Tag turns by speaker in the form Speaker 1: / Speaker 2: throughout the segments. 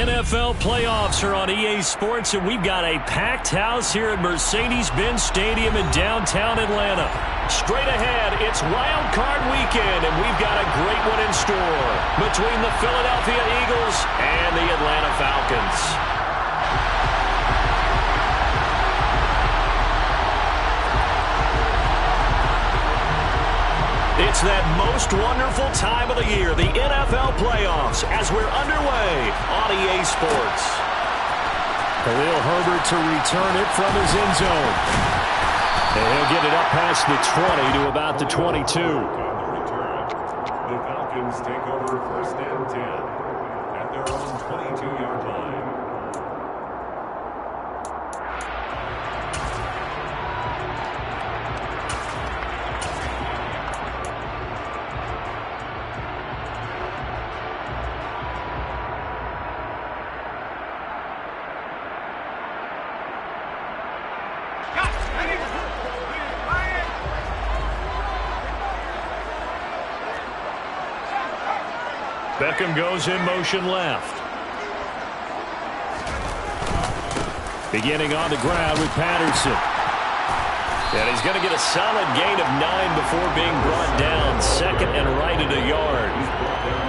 Speaker 1: NFL playoffs are on EA Sports, and we've got a packed house here at Mercedes-Benz Stadium in downtown Atlanta. Straight ahead, it's Wild Card Weekend, and we've got a great one in store between the Philadelphia Eagles and the Atlanta Falcons. It's that most wonderful time of the year, the NFL playoffs, as we're underway on EA Sports.
Speaker 2: Khalil Herbert to return it from his end zone. And he'll get it up past the 20 to about the 22.
Speaker 3: The Falcons take over 1st and 10 at their own 22-yard line.
Speaker 1: Beckham goes in motion left. Beginning on the ground with Patterson. And he's going to get a solid gain of 9 before being brought down. 2nd and right at a yard.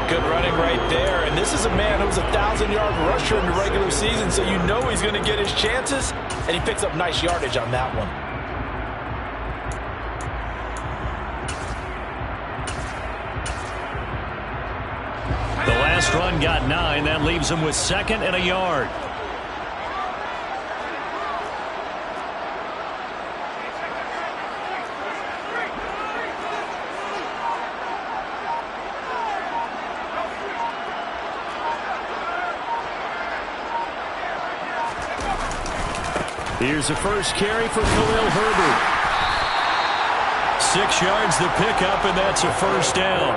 Speaker 4: Good running right there. And this is a man who was a 1,000-yard rusher in the regular season, so you know he's going to get his chances. And he picks up nice yardage on that one.
Speaker 1: Run got 9. That leaves him with 2nd and a yard. Here's the first carry for Khalil Herbert. 6 yards the pickup, and that's a first down.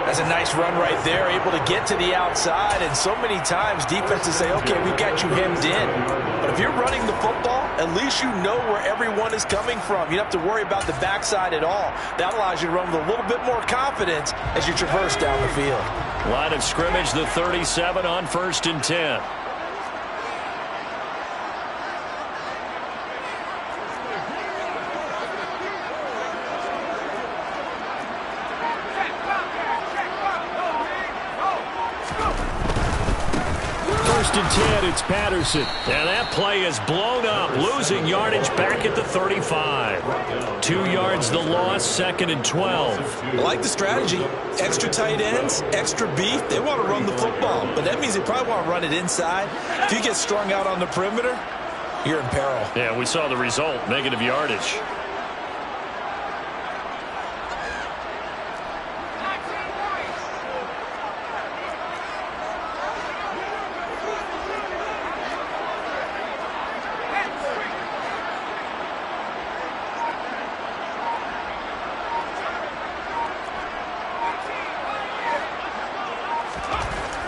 Speaker 4: That's a nice run right there, able to get to the outside, and so many times defenses say, okay, we've got you hemmed in. But if you're running the football, at least you know where everyone is coming from. You don't have to worry about the backside at all. That allows you to run with a little bit more confidence as you traverse down the field.
Speaker 1: Line of scrimmage, the 37 on 1st and 10. And 10, it's Patterson. And that play is blown up, losing yardage back at the 35. 2 yards the loss, 2nd and 12.
Speaker 4: I like the strategy. Extra tight ends, extra beef. They want to run the football, but that means they probably want to run it inside. If you get strung out on the perimeter, you're in peril.
Speaker 1: Yeah, we saw the result, negative yardage.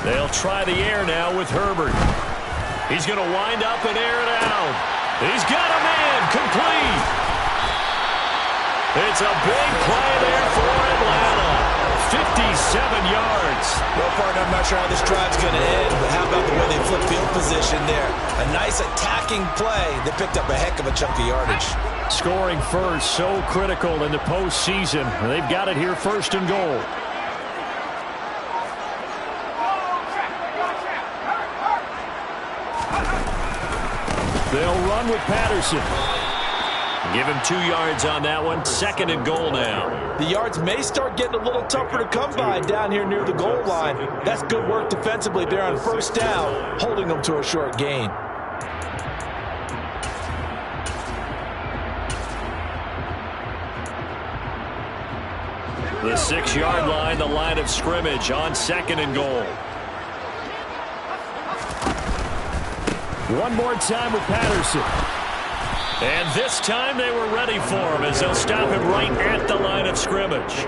Speaker 1: They'll try the air now with Herbert. He's going to wind up and air it out. He's got a man complete. It's a big play there for Atlanta. 57 yards.
Speaker 4: Well, partner, I'm not sure how this drive's going to end, but how about the way they flip field position there? A nice attacking play. They picked up a heck of a chunk of yardage.
Speaker 1: Scoring first, so critical in the postseason. They've got it here, 1st and goal. They'll run with Patterson. Give him 2 yards on that one. 2nd and goal now.
Speaker 4: The yards may start getting a little tougher to come by down here near the goal line. That's good work defensively there on 1st down, holding them to a short gain.
Speaker 1: The 6-yard line, the line of scrimmage on 2nd and goal. One more time with Patterson. And this time they were ready for him as they'll stop him right at the line of scrimmage.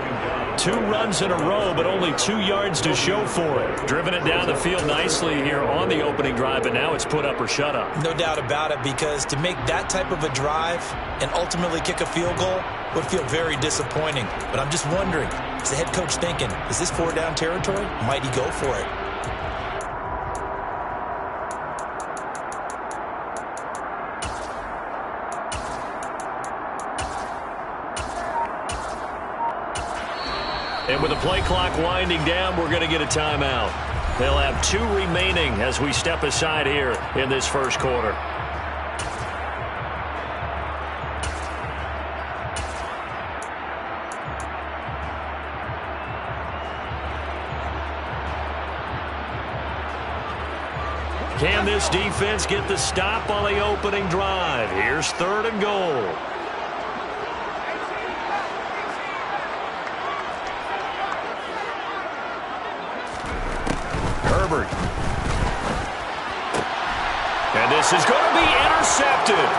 Speaker 1: 2 runs in a row, but only 2 yards to show for it. Driven it down the field nicely here on the opening drive, but now it's put up or shut up.
Speaker 4: No doubt about it, because to make that type of a drive and ultimately kick a field goal would feel very disappointing. But I'm just wondering, is the head coach thinking, is this 4-down territory? Might he go for it?
Speaker 1: And with the play clock winding down, we're going to get a timeout. They'll have 2 remaining as we step aside here in this first quarter. Can this defense get the stop on the opening drive? Here's 3rd and goal. Herbert. And this is going to be intercepted.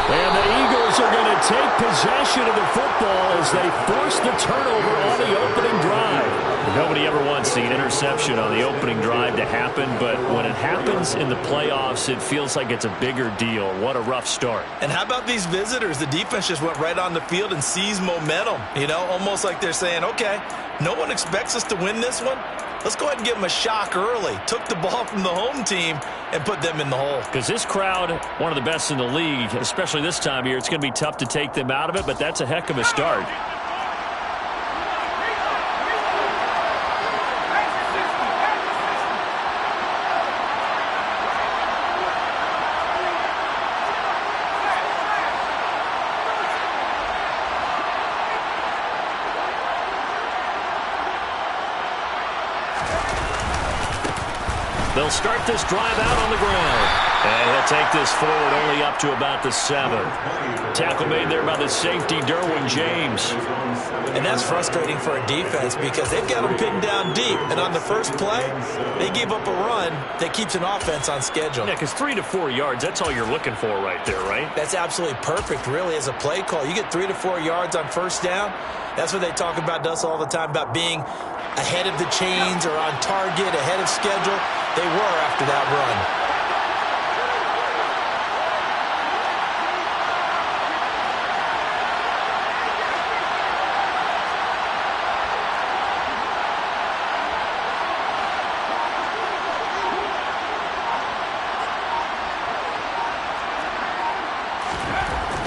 Speaker 1: And the Eagles are going to take possession of the football as they force the turnover on the opening drive. Nobody ever wants the interception on the opening drive to happen, but when it happens in the playoffs, it feels like it's a bigger deal. What a rough start.
Speaker 4: And how about these visitors? The defense just went right on the field and seized momentum. You know, almost like they're saying, okay, no one expects us to win this one. Let's go ahead and give them a shock early. Took the ball from the home team and put them in the hole.
Speaker 1: Because this crowd, one of the best in the league, especially this time of year, it's going to be tough to take them out of it, but that's a heck of a start. They'll start this drive out on the ground. And he'll take this forward only up to about the 7. Tackle made there by the safety, Derwin James.
Speaker 4: And that's frustrating for a defense because they've got them pinned down deep. And on the first play, they give up a run that keeps an offense on schedule.
Speaker 1: Yeah, because 3 to 4 yards, that's all you're looking for right there, right?
Speaker 4: That's absolutely perfect, really, as a play call. You get 3 to 4 yards on first down. That's what they talk about to us all the time, about being ahead of the chains or on target, ahead of schedule. They were after that run.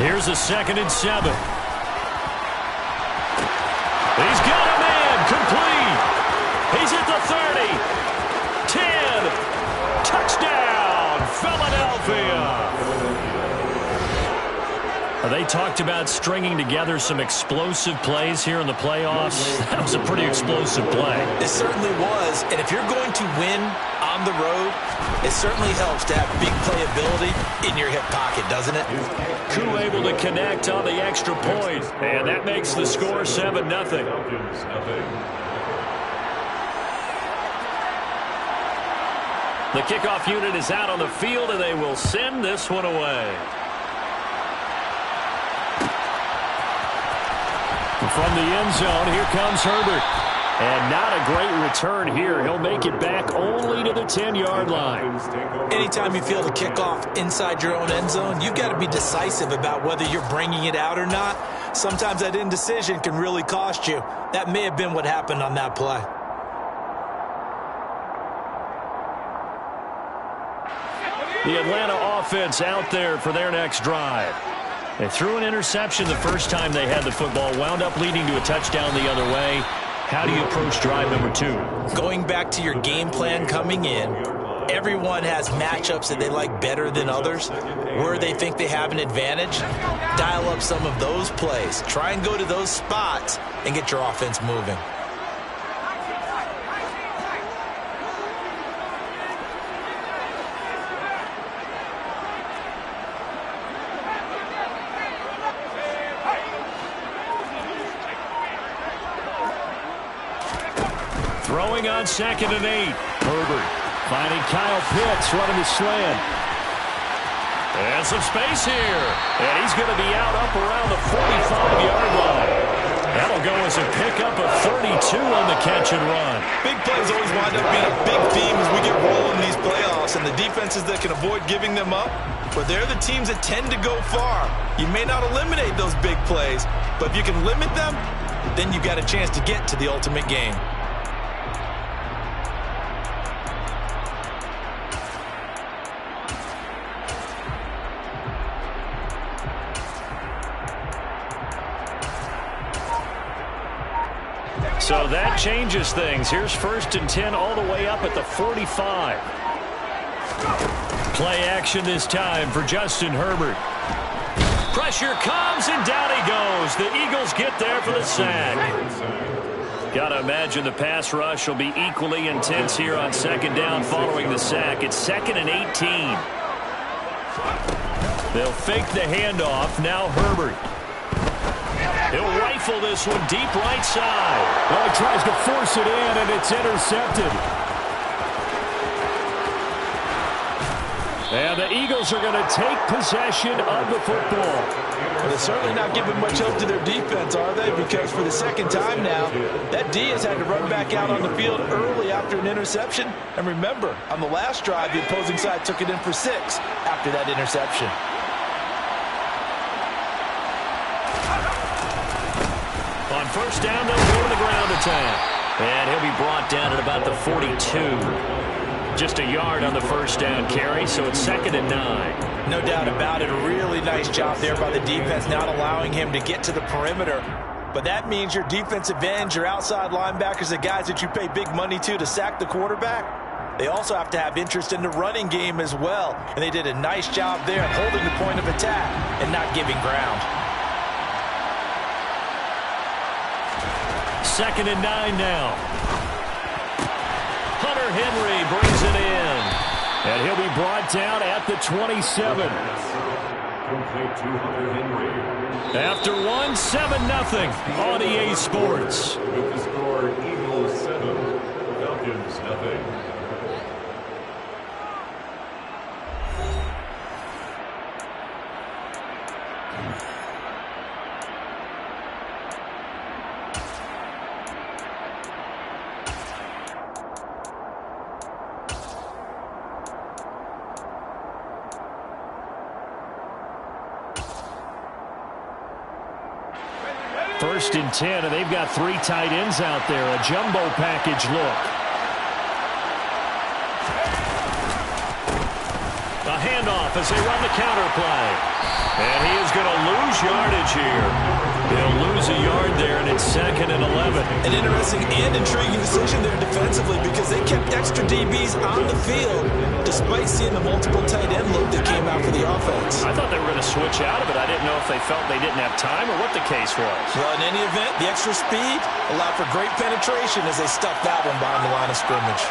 Speaker 1: Here's a 2nd and 7. He's got a man complete. He's at the 30. 10. Touchdown, Philadelphia. They talked about stringing together some explosive plays here in the playoffs. That was a pretty explosive play.
Speaker 4: It certainly was. And if you're going to win on the road, it certainly helps to have big playability in your hip pocket, doesn't it?
Speaker 1: Koo able to connect on the extra point. And that makes the score 7-0. The kickoff unit is out on the field, and they will send this one away. From the end zone, here comes Herbert. And not a great return here. He'll make it back only to the 10-yard line.
Speaker 4: Anytime you feel the kickoff inside your own end zone, you've got to be decisive about whether you're bringing it out or not. Sometimes that indecision can really cost you. That may have been what happened on that play.
Speaker 1: The Atlanta offense out there for their next drive. They threw an interception the first time they had the football, wound up leading to a touchdown the other way. How do you approach drive number 2?
Speaker 4: Going back to your game plan coming in, everyone has matchups that they like better than others. Where they think they have an advantage, dial up some of those plays. Try and go to those spots and get your offense moving.
Speaker 1: Throwing on 2nd and 8. Herbert finding Kyle Pitts running the slant. And some space here. And he's going to be out up around the 45-yard line. That'll go as a pickup of 32 on the catch and run.
Speaker 4: Big plays always wind up being a big theme as we get rolling in these playoffs. And the defenses that can avoid giving them up, but they're the teams that tend to go far. You may not eliminate those big plays, but if you can limit them, then you've got a chance to get to the ultimate game.
Speaker 1: So that changes things. Here's 1st and 10 all the way up at the 45. Play action this time for Justin Herbert. Pressure comes, and down he goes. The Eagles get there for the sack. Got to imagine the pass rush will be equally intense here on 2nd down following the sack. It's 2nd and 18. They'll fake the handoff. Now Herbert. He'll rifle this one deep right side.
Speaker 2: Well, he tries to force it in, and it's intercepted. And the Eagles are going to take possession of the football.
Speaker 4: Well, they're certainly not giving much help to their defense, are they? Because for the 2nd time now, that D has had to run back out on the field early after an interception. And remember, on the last drive, the opposing side took it in for 6 after that interception.
Speaker 1: On 1st down, they'll go to the ground attack. And he'll be brought down at about the 42. Just a yard on the 1st down carry, so it's 2nd and 9.
Speaker 4: No doubt about it. A really nice job there by the defense, not allowing him to get to the perimeter. But that means your defensive ends, your outside linebackers, the guys that you pay big money to sack the quarterback, they also have to have interest in the running game as well. And they did a nice job there holding the point of attack and not giving ground.
Speaker 1: 2nd and 9 now. Hunter Henry brings it in. And he'll be brought down at the 27.
Speaker 3: Complete to Hunter Henry.
Speaker 1: After 1, 7-0 on EA Sports.
Speaker 3: With the score, Eagles 7, Falcons 0.
Speaker 1: First and 10, and they've got 3 tight ends out there. A jumbo package look. A handoff as they run the counter play. And he is going to lose yardage here. They'll lose a yard there, and it's 2nd and 11.
Speaker 4: An interesting and intriguing decision there defensively because they kept extra DBs on the field despite seeing the multiple tight end look that came out for the offense.
Speaker 1: I thought they were going to switch out of it. I didn't know if they felt they didn't have time or what the case was.
Speaker 4: Well, in any event, the extra speed allowed for great penetration as they stuffed that one behind the line of scrimmage.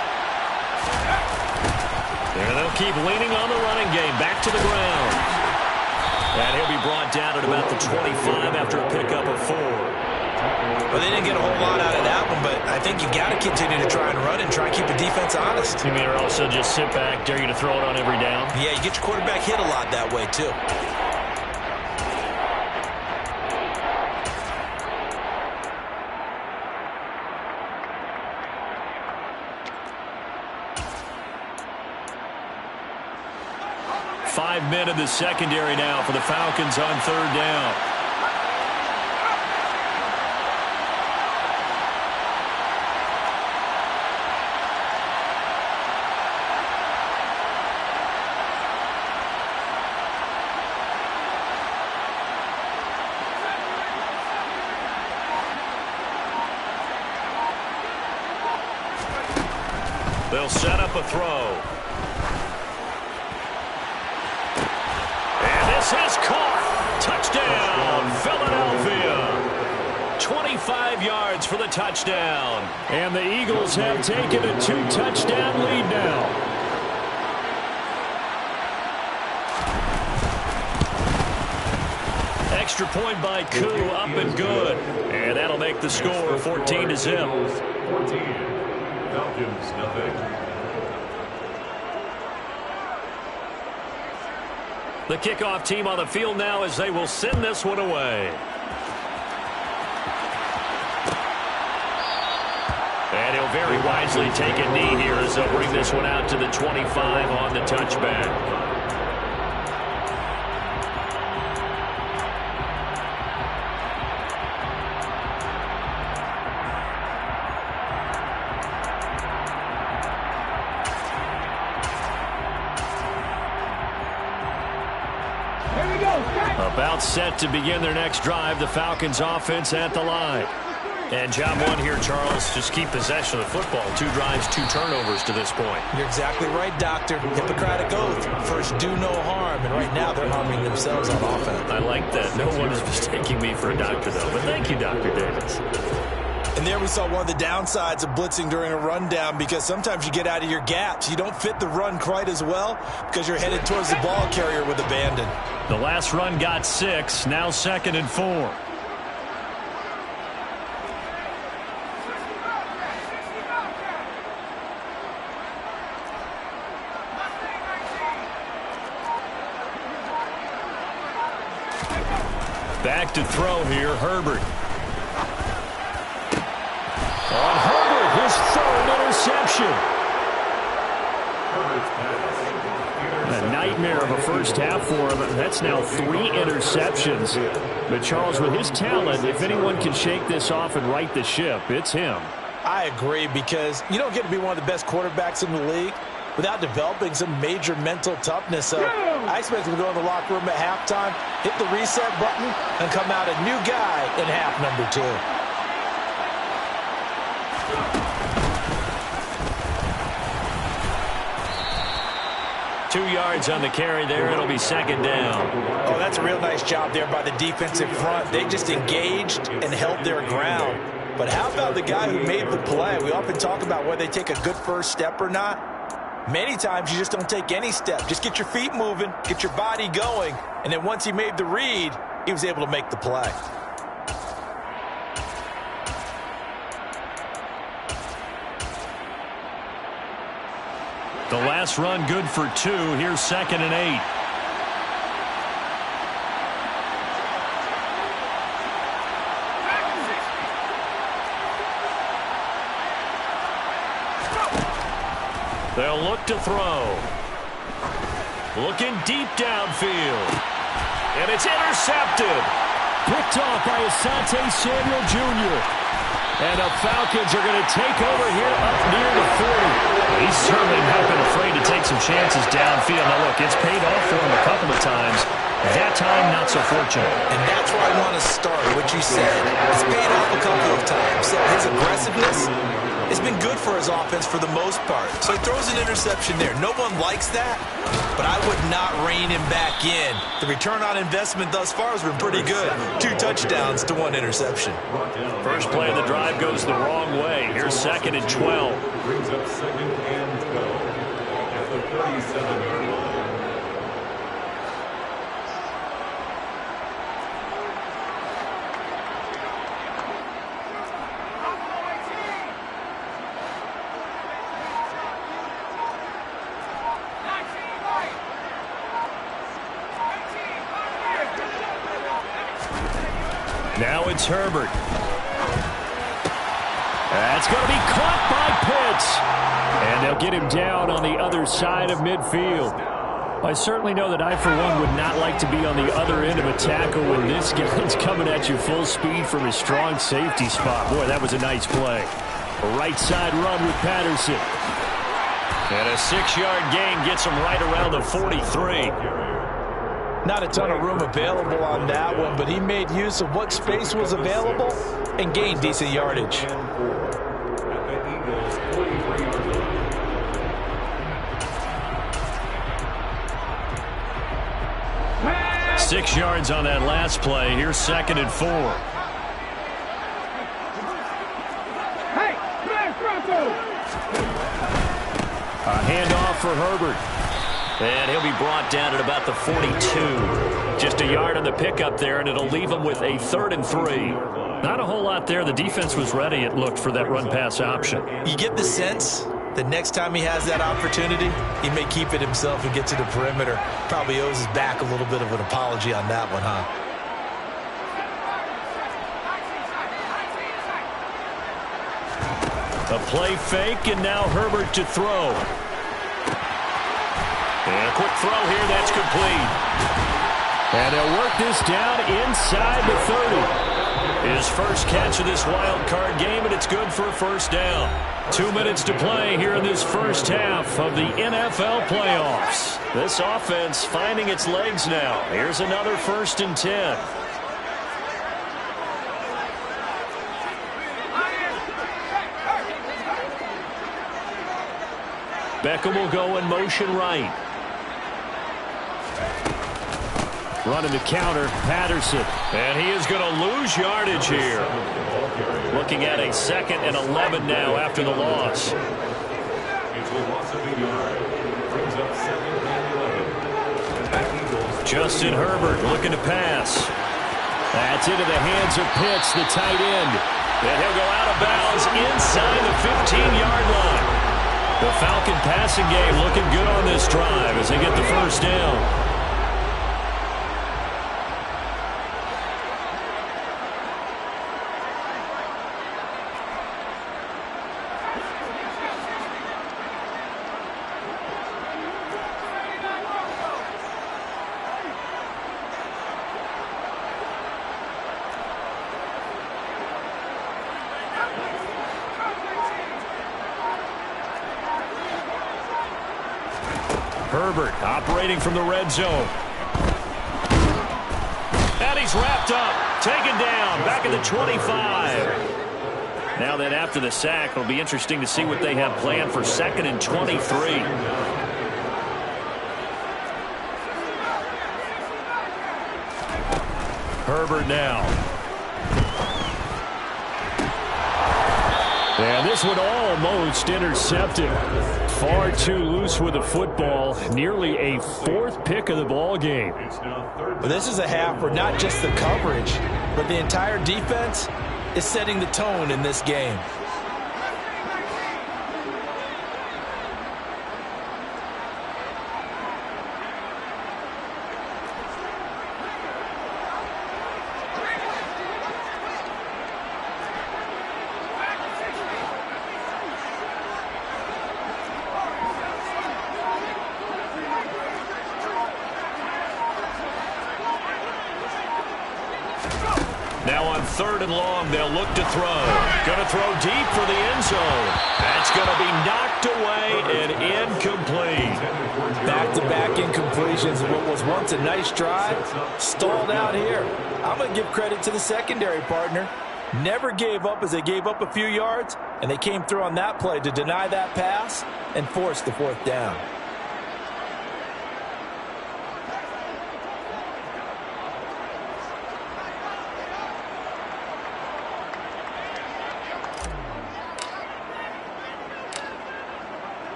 Speaker 1: There they'll keep leaning on the running game. Back to the ground. And he'll be brought down at about the 25 after a pickup of 4.
Speaker 4: Well, they didn't get a whole lot out of that one, but I think you got to continue to try and run and try and keep the defense honest.
Speaker 1: You mean or also just sit back, dare you to throw it on every down?
Speaker 4: Yeah, you get your quarterback hit a lot that way, too.
Speaker 1: Five men in the secondary now for the Falcons on 3rd down. They'll set up a throw. This is caught. Touchdown, Philadelphia. 25 yards for the touchdown.
Speaker 2: And the Eagles have taken a 2-touchdown lead now.
Speaker 1: Extra point by Koo, up and good. And that'll make the score 14-0.
Speaker 3: 14. Falcons 0.
Speaker 1: The kickoff team on the field now as they will send this one away. And he'll very wisely take a knee here as they'll bring this one out to the 25 on the touchback. About set to begin their next drive, the Falcons offense at the line. And job one here, Charles, just keep possession of the football. 2 drives, 2 turnovers to this point.
Speaker 4: You're exactly right, Doctor. Hippocratic oath. First, do no harm. And right now, they're harming themselves on offense.
Speaker 1: I like that. No one is mistaking me for a doctor, though. But thank you, Dr. Davis.
Speaker 4: And there we saw one of the downsides of blitzing during a rundown, because sometimes you get out of your gaps. You don't fit the run quite as well because you're headed towards the ball carrier with abandon.
Speaker 1: The last run got 6. Now 2nd and 4. Back to throw here, Herbert. On Herbert, his 3rd interception. A nightmare of a first half for him. That's now 3 interceptions. But Charles, with his talent, if anyone can shake this off and right the ship, it's him.
Speaker 4: I agree, because you don't get to be one of the best quarterbacks in the league without developing some major mental toughness. So I expect him to go in the locker room at halftime, hit the reset button, and come out a new guy in half number 2.
Speaker 1: 2 yards on the carry there. It'll be 2nd down.
Speaker 4: Oh, that's a real nice job there by the defensive front. They just engaged and held their ground. But how about the guy who made the play? We often talk about whether they take a good first step or not. Many times you just don't take any step. Just get your feet moving, get your body going, and then once he made the read, he was able to make the play.
Speaker 1: The last run good for 2. Here's 2nd and 8. They'll look to throw. Looking deep downfield. And it's intercepted. Picked off by Asante Samuel Jr. And the Falcons are going to take over here up near the 40. He's certainly not been afraid to take some chances downfield. Now, look, it's paid off for him a couple of times. That time, not so fortunate.
Speaker 4: And that's where I want to start, what you said. It's paid off a couple of times. So his aggressiveness has been good for his offense for the most part. So he throws an interception there. No one likes that, but I would not rein him back in. The return on investment thus far has been pretty good. 2 touchdowns to 1 interception.
Speaker 1: First play of the drive goes the wrong way. Here's 2nd and 12.
Speaker 3: Brings up 2nd and 12 at the 37-yard line.
Speaker 1: Now it's Herbert. That's going to be caught by Pitts. And they'll get him down on the other side of midfield. I certainly know that I, for one, would not like to be on the other end of a tackle when this guy's coming at you full speed from his strong safety spot. Boy, that was a nice play. A right side run with Patterson. And a 6-yard gain gets him right around the 43.
Speaker 4: Not a ton of room available on that one, but he made use of what space was available and gained decent yardage.
Speaker 1: 6 yards on that last play. Here's 2nd and 4. A handoff for Herbert. And he'll be brought down at about the 42. Just a yard on the pickup there, and it'll leave him with a 3rd and 3. Not a whole lot there. The defense was ready, it looked, for that run-pass option.
Speaker 4: You get the sense that next time he has that opportunity, he may keep it himself and get to the perimeter. Probably owes his back a little bit of an apology on that one, huh?
Speaker 1: A play fake, and now Herbert to throw. And a quick throw here, that's complete. And he'll work this down inside the 30. His first catch of this wild card game, and it's good for a first down. 2 minutes to play here in this first half of the NFL playoffs. This offense finding its legs now. Here's another 1st and 10. Beckham will go in motion right.
Speaker 2: Running the counter, Patterson.
Speaker 1: And he is going to lose yardage here. Looking at a 2nd and 11 now after the loss.
Speaker 3: It's a loss of a yard. Brings up 2nd and 11.
Speaker 1: Justin Herbert looking to pass.
Speaker 2: That's into the hands of Pitts, the tight end.
Speaker 1: And he'll go out of bounds inside the 15-yard line. The Falcon passing game looking good on this drive as they get the first down. Herbert operating from the red zone. And he's wrapped up, taken down, back at the 25. Now then, after the sack, it'll be interesting to see what they have planned for 2nd and 23. Herbert now.
Speaker 2: And this one almost intercepted. Far too loose with the football. Nearly a 4th pick of the ball game.
Speaker 4: But this is a half where not just the coverage, but the entire defense is setting the tone in this game.
Speaker 1: Now on 3rd and long, they'll look to throw. Going to throw deep for the end zone. That's going to be knocked away and incomplete.
Speaker 4: Back-to-back incompletions of what was once a nice drive, stalled out here. I'm going to give credit to the secondary partner. Never gave up as they gave up a few yards, and they came through on that play to deny that pass and force the 4th down.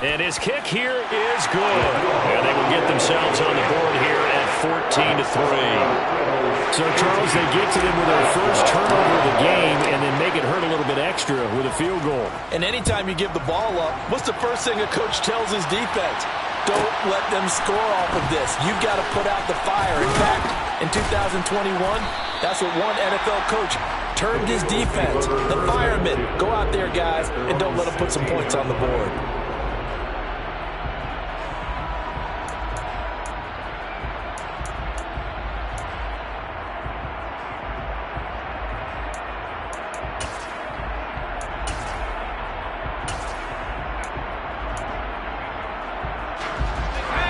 Speaker 1: And his kick here is good. And they will get themselves on the board here at 14-3.
Speaker 2: So, Charles, they get to them with their first turnover of the game and then make it hurt a little bit extra with a field goal.
Speaker 4: And anytime you give the ball up, what's the first thing a coach tells his defense? Don't let them score off of this. You've got to put out the fire. In fact, in 2021, that's what one NFL coach termed his defense. The firemen. Go out there, guys, and don't let them put some points on the board.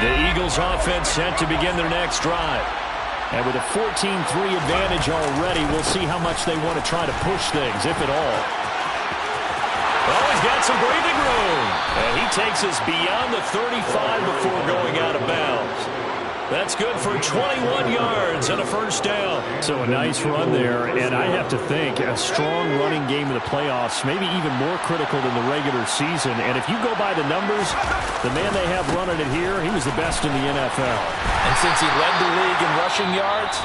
Speaker 1: The Eagles offense set to begin their next drive.
Speaker 2: And with a 14-3 advantage already, we'll see how much they want to try to push things, if at all.
Speaker 1: Oh, he's got some breathing room. And he takes us beyond the 35 before going out of bounds. That's good for 21 yards and a first down.
Speaker 2: So a nice run there, and I have to think a strong running game in the playoffs, maybe even more critical than the regular season. And if you go by the numbers, the man they have running it here, he was the best in the NFL.
Speaker 4: And since he led the league in rushing yards,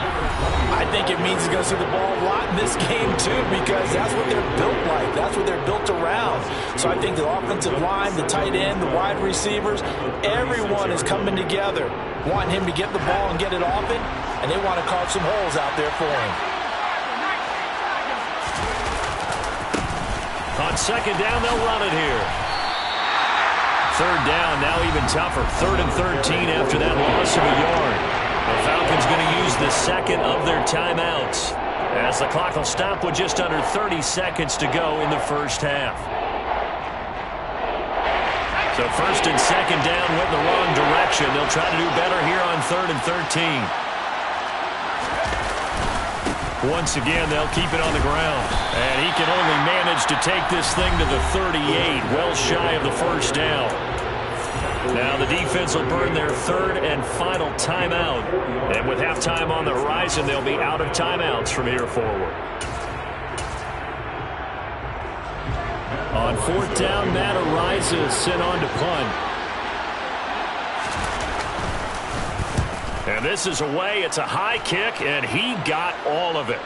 Speaker 4: I think it means he's going to see the ball a lot in this game too, because that's what they're built like. That's what they're built around. So I think the offensive line, the tight end, the wide receivers, everyone is coming together, wanting him to get the ball and get it off it, and they want to carve some holes out there for him.
Speaker 1: On 2nd down, they'll run it here. 3rd down, now even tougher. 3rd and 13 after that loss of a yard. The Falcons going to use the 2nd of their timeouts, as the clock will stop with just under 30 seconds to go in the first half. So 1st and 2nd down went in the wrong direction. They'll try to do better here on 3rd and 13. Once again, they'll keep it on the ground. And he can only manage to take this thing to the 38, well shy of the first down. Now the defense will burn their third and final timeout. And with halftime on the horizon, they'll be out of timeouts from here forward. On fourth down, Matt Ariza is sent on to punt. And this is away. It's a high kick, and he got all of it.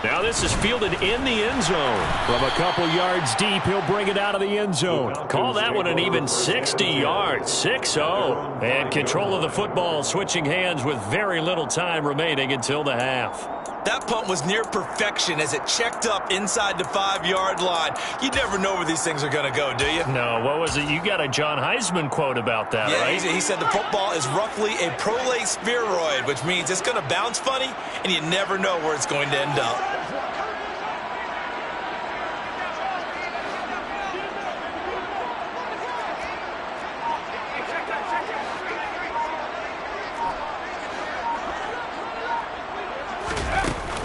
Speaker 1: Now this is fielded in the end zone. From a couple yards deep, he'll bring it out of the end zone. Call that one an even 60 yards, 6-0. And control of the football, switching hands with very little time remaining until the half.
Speaker 4: That punt was near perfection as it checked up inside the 5-yard line. You never know where these things are going to go, do you?
Speaker 1: No, what was it? You got a John Heisman quote about that, right?
Speaker 4: He said the football is roughly a prolate spheroid, which means it's going to bounce funny, and you never know where it's going to end up.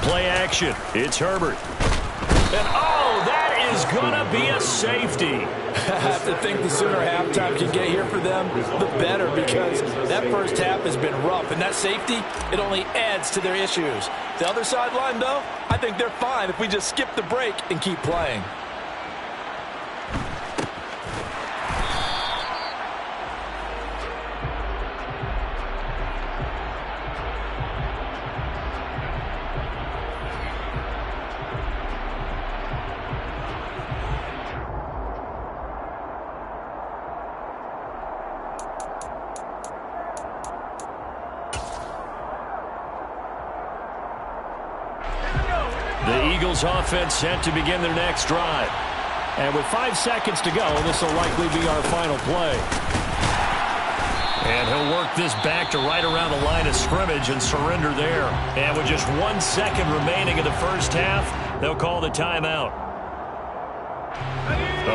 Speaker 1: Play action. It's Herbert. And, oh, that is going to be a safety.
Speaker 5: I have to think the sooner halftime can get here for them, the better, because that first half has been rough. And that safety, it only adds to their issues. The other sideline, though, I think they're fine if we just skip the break and keep playing.
Speaker 1: The Eagles offense set to begin their next drive.
Speaker 2: And with 5 seconds to go, this will likely be our final play.
Speaker 1: And he'll work this back to right around the line of scrimmage and surrender there. And with just 1 second remaining in the first half, they'll call the timeout.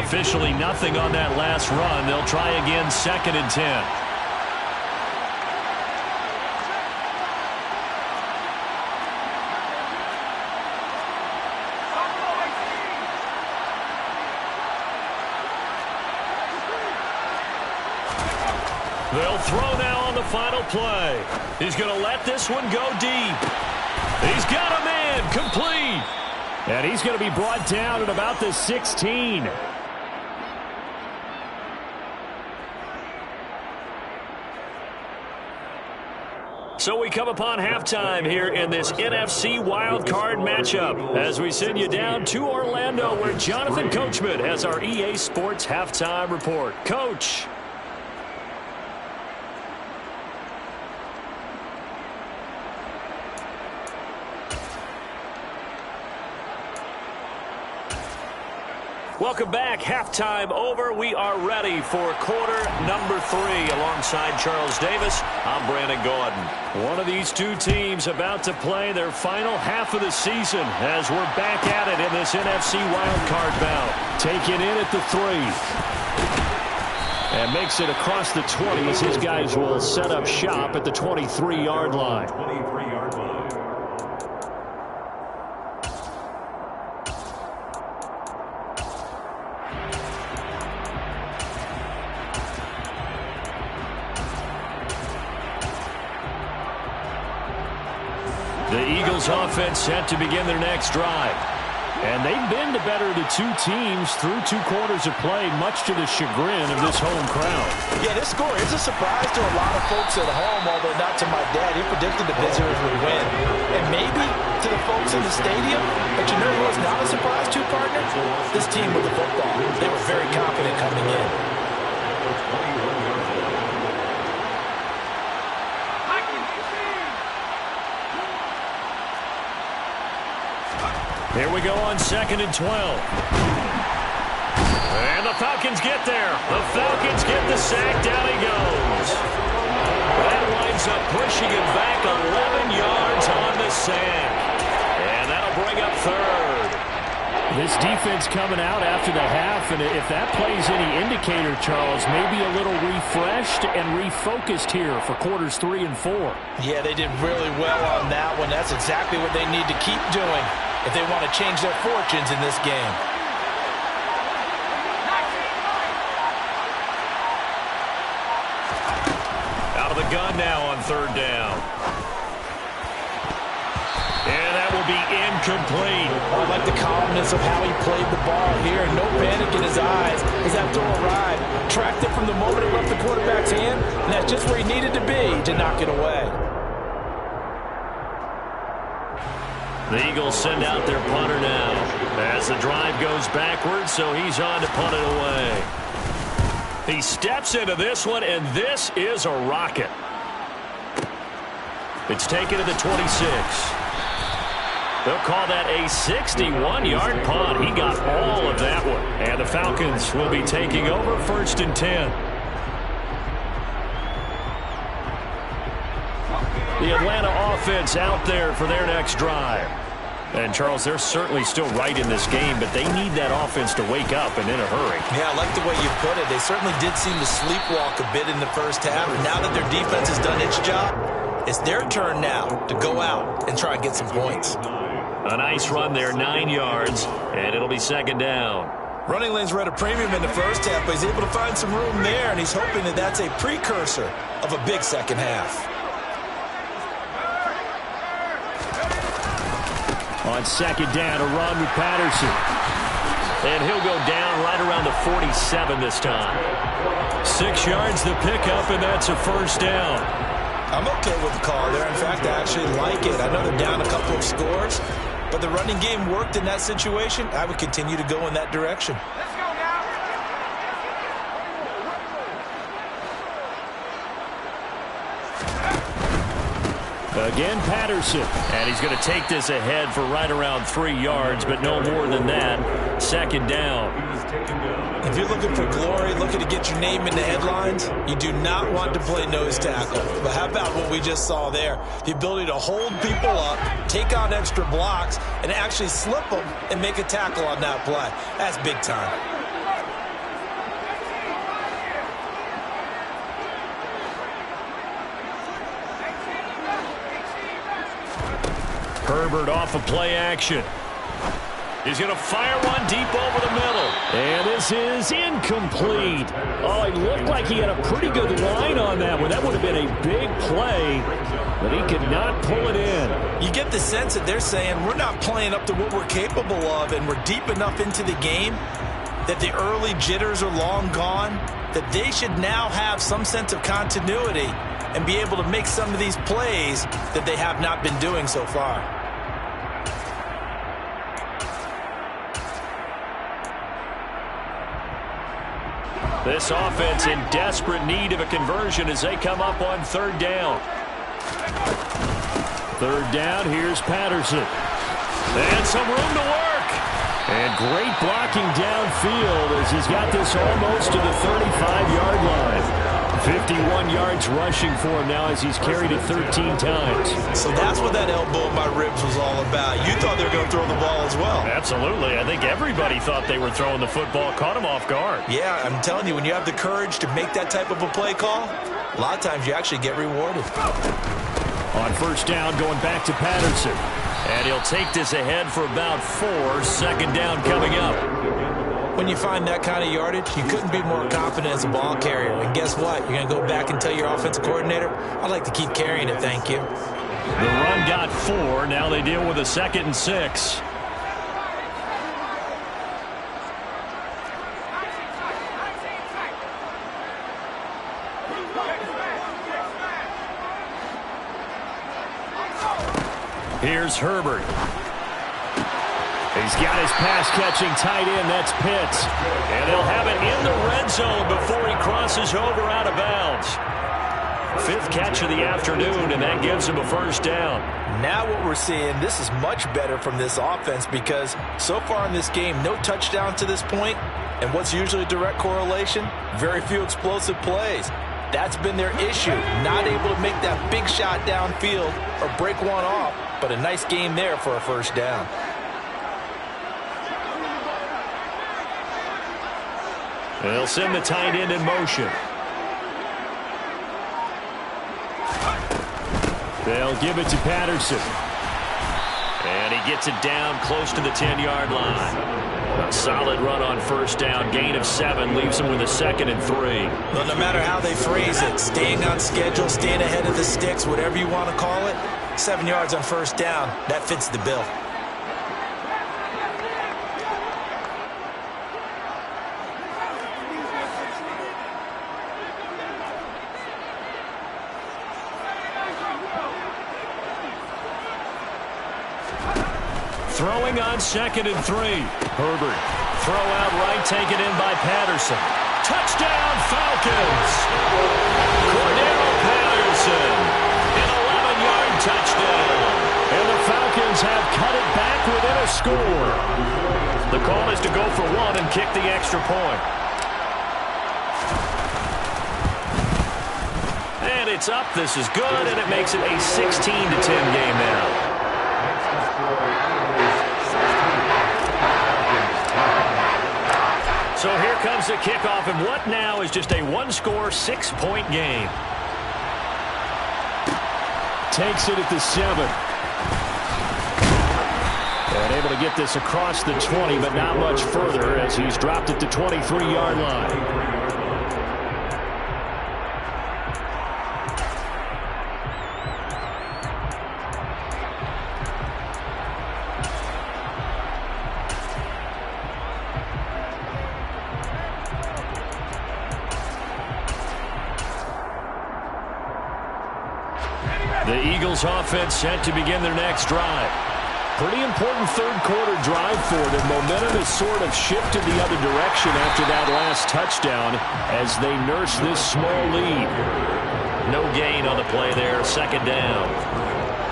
Speaker 1: Officially nothing on that last run. They'll try again, 2nd and 10. They'll throw now on the final play. He's going to let this one go deep. He's got a man, complete.
Speaker 2: And he's going to be brought down at about the 16.
Speaker 1: So we come upon halftime here in this NFC wildcard matchup as we send you down to Orlando where Jonathan Coachman has our EA Sports halftime report. Coach. Welcome back. Halftime over. We are ready for quarter number 3. Alongside Charles Davis, I'm Brandon Gaudin. One of these two teams about to play their final half of the season as we're back at it in this NFC wildcard bout. Taken in at the 3. And makes it across the 20 as his guys will set up shop at the 23-yard line.
Speaker 3: 23-yard line.
Speaker 1: The Eagles offense set to begin their next drive.
Speaker 2: And they've been the better of the two teams through 2 quarters of play, much to the chagrin of this home crowd.
Speaker 5: Yeah, this score is a surprise to a lot of folks at home, although not to my dad. He predicted the visitors would win. And maybe to the folks in the stadium. But you know who was not a surprise to, partner? This team with the football. They were very confident coming in.
Speaker 1: Here we go on 2nd and 12. And the Falcons get there. The Falcons get the sack. Down he goes. That winds up pushing him back 11 yards on the sack. And that'll bring up 3rd.
Speaker 2: This defense coming out after the half, and if that plays any indicator, Charles, maybe a little refreshed and refocused here for quarters 3 and 4.
Speaker 5: Yeah, they did really well on that one. That's exactly what they need to keep doing if they want to change their fortunes in this game.
Speaker 1: Out of the gun now on 3rd down. And that will be incomplete.
Speaker 5: I like the calmness of how he played the ball here. No panic in his eyes as that throw arrived. Tracked it from the moment it left the quarterback's hand, and that's just where he needed to be to knock it away.
Speaker 1: The Eagles send out their punter now as the drive goes backwards, so he's on to punt it away. He steps into this one, and this is a rocket. It's taken to the 26. They'll call that a 61-yard punt. He got all of that one. And the Falcons will be taking over 1st and 10. The Atlanta offense out there for their next drive. And, Charles, they're certainly still right in this game, but they need that offense to wake up and in a hurry.
Speaker 5: Yeah, I like the way you put it. They certainly did seem to sleepwalk a bit in the first half. And now that their defense has done its job, it's their turn now to go out and try and get some points.
Speaker 1: A nice run there, 9 yards, and it'll be 2nd down.
Speaker 5: Running lanes were at a premium in the first half, but he's able to find some room there, and he's hoping that that's a precursor of a big second half.
Speaker 2: On 2nd down, a run with Patterson.
Speaker 1: And he'll go down right around the 47 this time. 6 yards the pickup, and that's a 1st down.
Speaker 5: I'm okay with the call there. In fact, I actually like it. I know they're down a couple of scores, but the running game worked in that situation. I would continue to go in that direction.
Speaker 2: Again, Patterson.
Speaker 1: And he's going to take this ahead for right around 3 yards, but no more than that. 2nd down.
Speaker 5: If you're looking for glory, looking to get your name in the headlines, you do not want to play nose tackle. But how about what we just saw there? The ability to hold people up, take on extra blocks, and actually slip them and make a tackle on that play. That's big time.
Speaker 1: Herbert off of play action. He's going to fire one deep over the middle.
Speaker 2: And this is incomplete. Oh, it looked like he had a pretty good line on that one. That would have been a big play, but he could not pull it in.
Speaker 5: You get the sense that they're saying we're not playing up to what we're capable of, and we're deep enough into the game that the early jitters are long gone, that they should now have some sense of continuity and be able to make some of these plays that they have not been doing so far.
Speaker 1: This offense in desperate need of a conversion as they come up on 3rd down.
Speaker 2: 3rd down, here's Patterson.
Speaker 1: And some room to work.
Speaker 2: And great blocking downfield as he's got this almost to the 35-yard line. 51 yards rushing for him now as he's carried it 13 times.
Speaker 5: So that's what that elbow in my ribs was all about. You thought they were going to throw the ball as well.
Speaker 1: Absolutely. I think everybody thought they were throwing the football, caught him off guard.
Speaker 5: Yeah, I'm telling you, when you have the courage to make that type of a play call, a lot of times you actually get rewarded.
Speaker 2: On 1st down, going back to Patterson.
Speaker 1: And he'll take this ahead for about 4. 2nd down coming up.
Speaker 5: When you find that kind of yardage, you couldn't be more confident as a ball carrier. And guess what? You're going to go back and tell your offensive coordinator, I'd like to keep carrying it, thank you.
Speaker 1: The run got 4. Now they deal with a 2nd and 6. Here's Herbert.
Speaker 2: He's got his pass-catching tight end. That's Pitts.
Speaker 1: And he'll have it in the red zone before he crosses over out of bounds. 5th catch of the afternoon, and that gives him a 1st down.
Speaker 5: Now what we're seeing, this is much better from this offense because so far in this game, no touchdown to this point, and what's usually a direct correlation? Very few explosive plays. That's been their issue, not able to make that big shot downfield or break one off, but a nice game there for a 1st down.
Speaker 1: They'll send the tight end in motion. They'll give it to Patterson. And he gets it down close to the 10-yard line. A solid run on first down. Gain of 7 leaves him with a 2nd and 3.
Speaker 5: Well, no matter how they phrase it, staying on schedule, staying ahead of the sticks, whatever you want to call it, 7 yards on first down, that fits the bill.
Speaker 1: Throwing on 2nd and 3. Herbert. Throw out right, taken in by Patterson. Touchdown, Falcons! Cordero Patterson. An 11-yard touchdown. And the Falcons have cut it back within a score. The call is to go for 1 and kick the extra point. And it's up. This is good, and it makes it a 16-10 game now. So here comes the kickoff, and what now is just a 1-score, 6-point game. Takes it at the 7. And able to get this across the 20, but not much further as he's dropped at the 23-yard line. The Eagles offense set to begin their next drive. Pretty important third-quarter drive for them. Momentum has sort of shifted the other direction after that last touchdown as they nurse this small lead. No gain on the play there, 2nd down.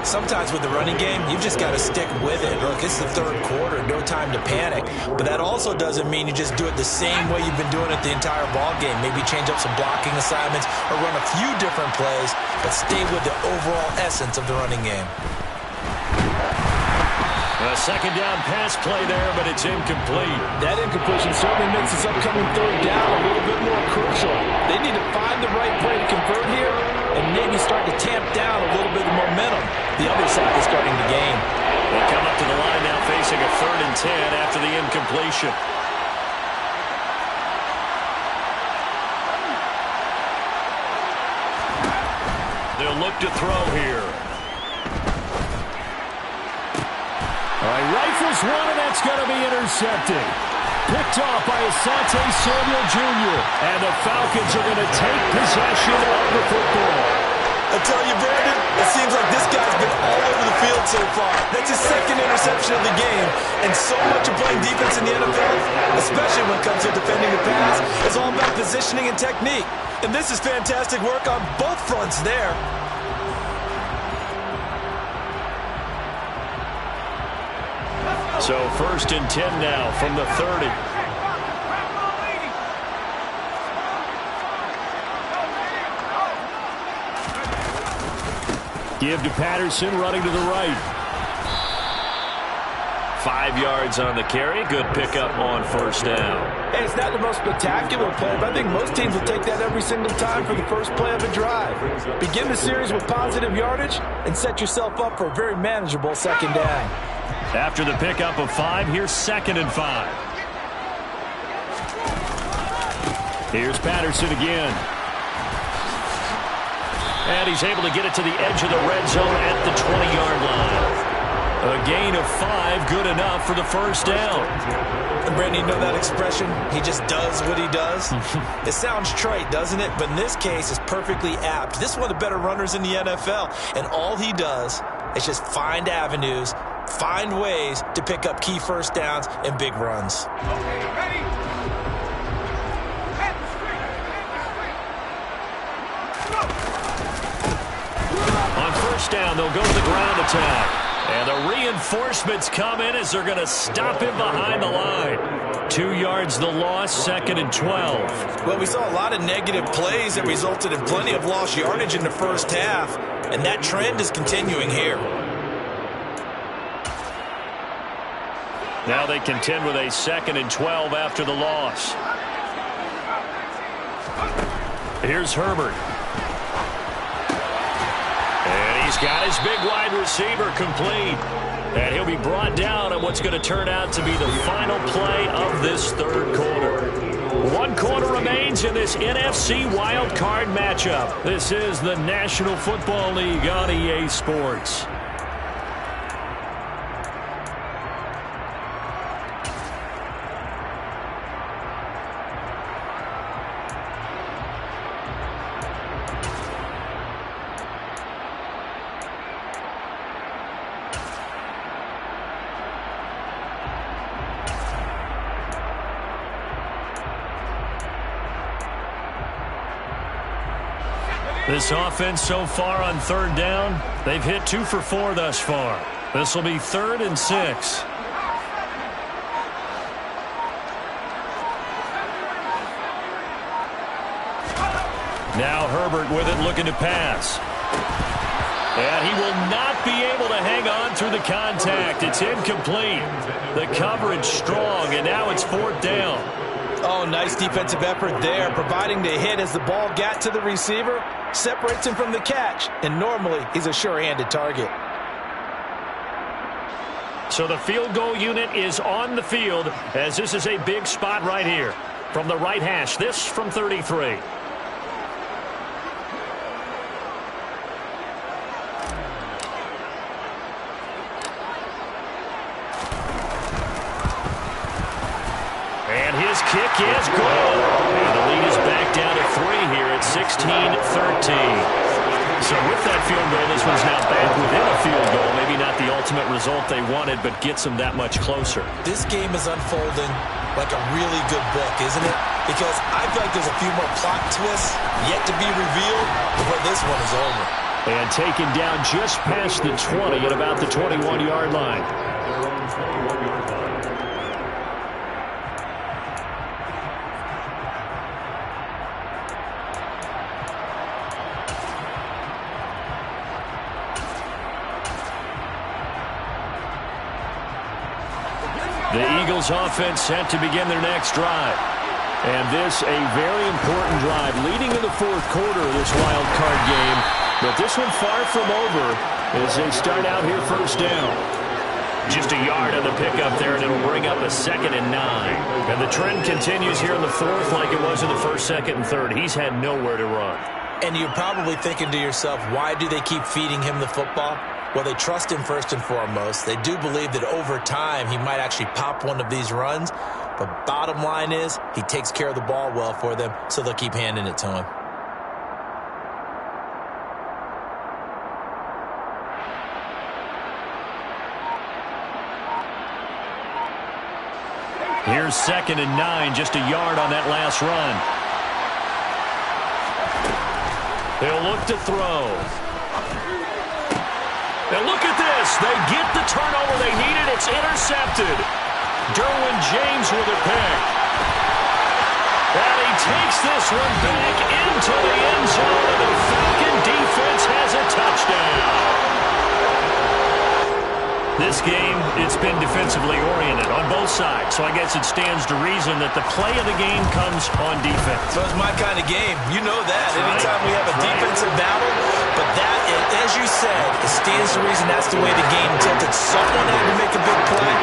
Speaker 5: Sometimes with the running game, you just got to stick with it. Look, it's the third quarter, no time to panic. But that also doesn't mean you just do it the same way you've been doing it the entire ball game. Maybe change up some blocking assignments or run a few different plays, but stay with the overall essence of the running game.
Speaker 1: A 2nd down pass play there, but it's incomplete.
Speaker 5: That incompletion certainly makes this upcoming 3rd down a little bit more crucial. They need to find the right play to convert here and maybe start to tamp down a little bit of momentum. The other side is starting to gain.
Speaker 1: They come up to the line now facing a 3rd and 10 after the incompletion. They'll look to throw here. All right, rifles one, and that's going to be intercepted. Picked off by Asante Samuel Jr. And the Falcons are going to take possession of the football.
Speaker 5: I tell you, Brandon, it seems like this guy's been all over the field so far. That's his 2nd interception of the game. And so much of playing defense in the NFL, especially when it comes to defending the pass, is all about positioning and technique. And this is fantastic work on both fronts there.
Speaker 1: So 1st and 10 now from the 30. Give to Patterson, running to the right. 5 yards on the carry. Good pickup on first down.
Speaker 5: Hey, it's not the most spectacular play, but I think most teams will take that every single time for the first play of a drive. Begin the series with positive yardage and set yourself up for a very manageable 2nd down.
Speaker 1: After the pickup of 5, here's 2nd and 5. Here's Patterson again. And he's able to get it to the edge of the red zone at the 20-yard line. A gain of 5, good enough for the first down.
Speaker 5: And Brandon, you know that expression? He just does what he does. It sounds trite, doesn't it? But in this case, it's perfectly apt. This is one of the better runners in the NFL. And all he does is just find avenues, find ways to pick up key first downs and big runs.
Speaker 3: Okay, ready?
Speaker 1: On first down, they'll go to the ground attack. And the reinforcements come in as they're going to stop him behind the line. 2 yards the loss, 2nd and 12.
Speaker 5: Well, we saw a lot of negative plays that resulted in plenty of lost yardage in the first half. And that trend is continuing here.
Speaker 1: Now they contend with a 2nd and 12 after the loss. Here's Herbert. And he's got his big wide receiver complete. And he'll be brought down on what's going to turn out to be the final play of this third quarter. 1 quarter remains in this NFC Wild Card matchup. This is the National Football League on EA Sports. This offense so far on third down, they've hit 2 for 4 thus far. This will be 3rd and 6. Now Herbert with it, looking to pass. And he will not be able to hang on through the contact. It's incomplete. The coverage strong, and now it's 4th down.
Speaker 5: Oh, nice defensive effort there, providing the hit as the ball got to the receiver, separates him from the catch, and normally he's a sure-handed target.
Speaker 1: So the field goal unit is on the field, as this is a big spot right here. From the right hash, this from 33. His kick is good. And the lead is back down to 3 here at 16-13. So with that field goal, this one's now back within a field goal. Maybe not the ultimate result they wanted, but gets them that much closer.
Speaker 5: This game is unfolding like a really good book, isn't it? Because I feel like there's a few more plot twists yet to be revealed before this one is over.
Speaker 1: And taken down just past the 20 at about the 21-yard line. The Eagles offense set to begin their next drive. And this a very important drive leading to the 4th quarter of this wild card game. But this one far from over as they start out here 1st down. Just a yard on the pickup there, and it'll bring up a 2nd and 9. And the trend continues here in the 4th like it was in the 1st, 2nd, and 3rd. He's had nowhere to run.
Speaker 5: And you're probably thinking to yourself, why do they keep feeding him the football? Well, they trust him first and foremost. They do believe that over time he might actually pop one of these runs. But bottom line is he takes care of the ball well for them, so they'll keep handing it to him.
Speaker 1: Here's 2nd and 9, just a yard on that last run. They'll look to throw. And look at this. They get the turnover they needed. It's intercepted. Derwin James with a pick. And he takes this one back into the end zone, and the Falcon defense has a touchdown. This game, it's been defensively oriented on both sides, so I guess it stands to reason that the play of the game comes on defense.
Speaker 5: So it's my kind of game. You know that. Anytime we have a defensive battle, but that, as you said, it stands to reason that's the way the game tilted. Someone had to make a big play,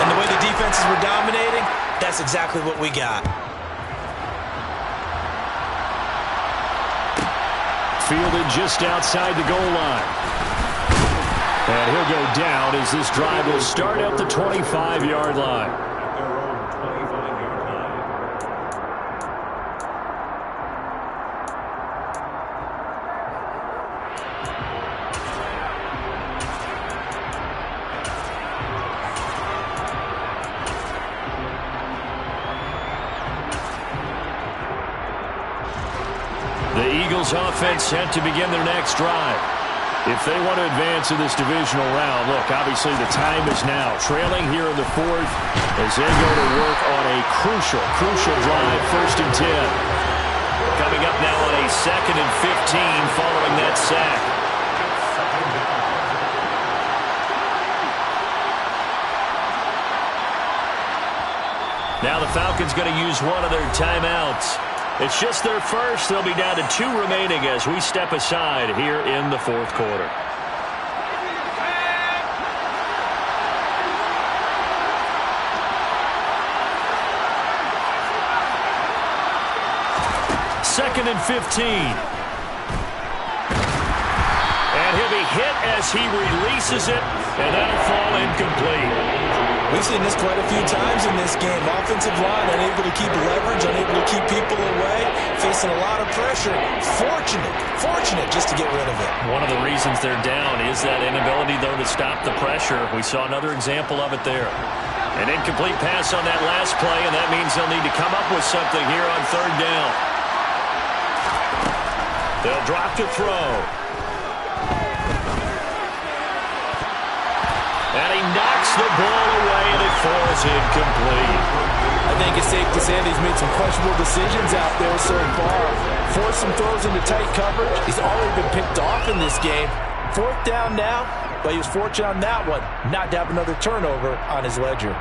Speaker 5: and the way the defenses were dominating, that's exactly what we got.
Speaker 1: Fielded just outside the goal line. And he'll go down as this drive will start at the 25-yard line.
Speaker 3: At their own 25-yard line.
Speaker 1: The Eagles offense set to begin their next drive. If they want to advance in this divisional round, look, obviously the time is now. Trailing here in the 4th as they go to work on a crucial drive, 1st and 10. Coming up now on a 2nd and 15 following that sack. Now the Falcons going to use one of their timeouts. It's just their first. They'll be down to 2 remaining as we step aside here in the fourth quarter. Second and 15. And he'll be hit as he releases it, and that'll fall incomplete.
Speaker 5: We've seen this quite a few times in this game. Offensive line unable to keep leverage, unable to keep people away, facing a lot of pressure. Fortunate just to get rid of it.
Speaker 1: One of the reasons they're down is that inability, though, to stop the pressure. We saw another example of it there. An incomplete pass on that last play, and that means they'll need to come up with something here on third down. They'll drop to throw. And he knocks the ball away, and it falls incomplete.
Speaker 5: I think it's safe to say that he's made some questionable decisions out there so far. Forced some throws into tight coverage. He's already been picked off in this game. Fourth down now, but he was fortunate on that one not to have another turnover on his ledger.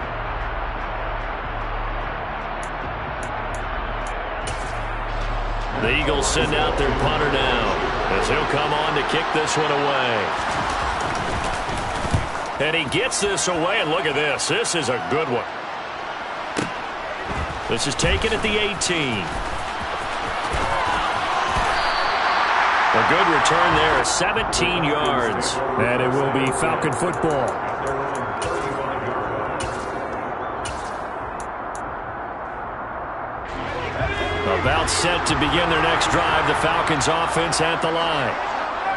Speaker 1: The Eagles send out their punter now as he'll come on to kick this one away. And he gets this away, and look at this. This is a good one. This is taken at the 18. A good return there, 17 yards.
Speaker 2: And it will be Falcon football.
Speaker 1: About set to begin their next drive, the Falcons offense at the line.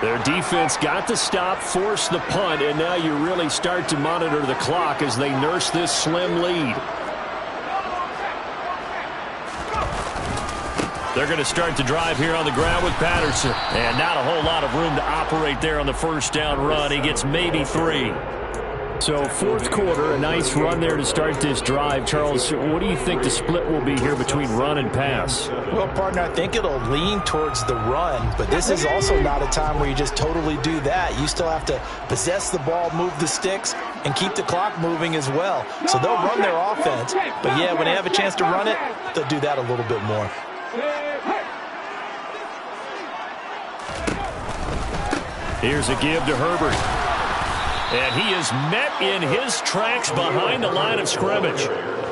Speaker 2: Their defense got the stop, forced the punt, and now you really start to monitor the clock as they nurse this slim lead.
Speaker 1: They're going to start the drive here on the ground with Patterson. And not a whole lot of room to operate there on the first down run. He gets maybe 3.
Speaker 2: So fourth quarter, a nice run there to start this drive. Charles, what do you think the split will be here between run and pass?
Speaker 5: Well, partner, I think it'll lean towards the run, but this is also not a time where you just totally do that. You still have to possess the ball, move the sticks, and keep the clock moving as well. So they'll run their offense, but yeah, when they have a chance to run it, they'll do that a little bit more.
Speaker 1: Here's a give to Herbert. And he is met in his tracks behind the line of scrimmage.